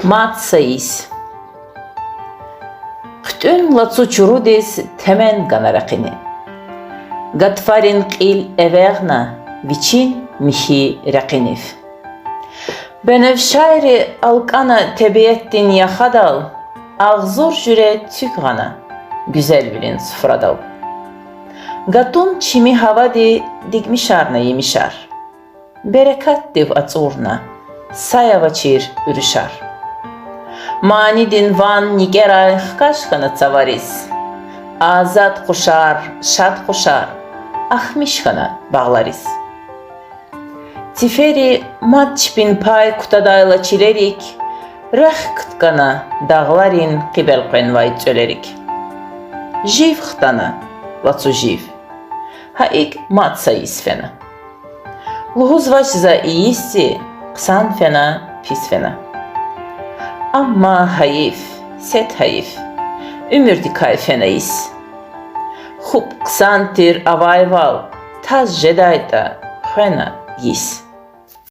Mat sayis. Қтөн лацу чурудес темен ганарақини. Гатфарин қил эверна вичин михи рақинив. Benevşayri alkana tebiyettin yaxadal, ağzur jüre tük gana, güzel bilin sufradal. Gatun çimi havadi digmişarna yemişar. Berekat div atsurna, sayavaçir ürüşar. Manidin van nigeray xkaşkana tsavaris. Azat kuşar, şad kuşar, ahmişkana bağlaris. Tiferi matçpin pay kutadayla çilerik, rah kıtkana dağlarin qibel qenvay çölerik. Jiv xtana, vatsu jiv. Haik mat sayis fena. Luhuz vaçza iyisi, qsan fena, pis fena. Amma hayif, set hayif, ümürdi kay fenayis. Xup qsantir avayval, taz jedayta, fena yis.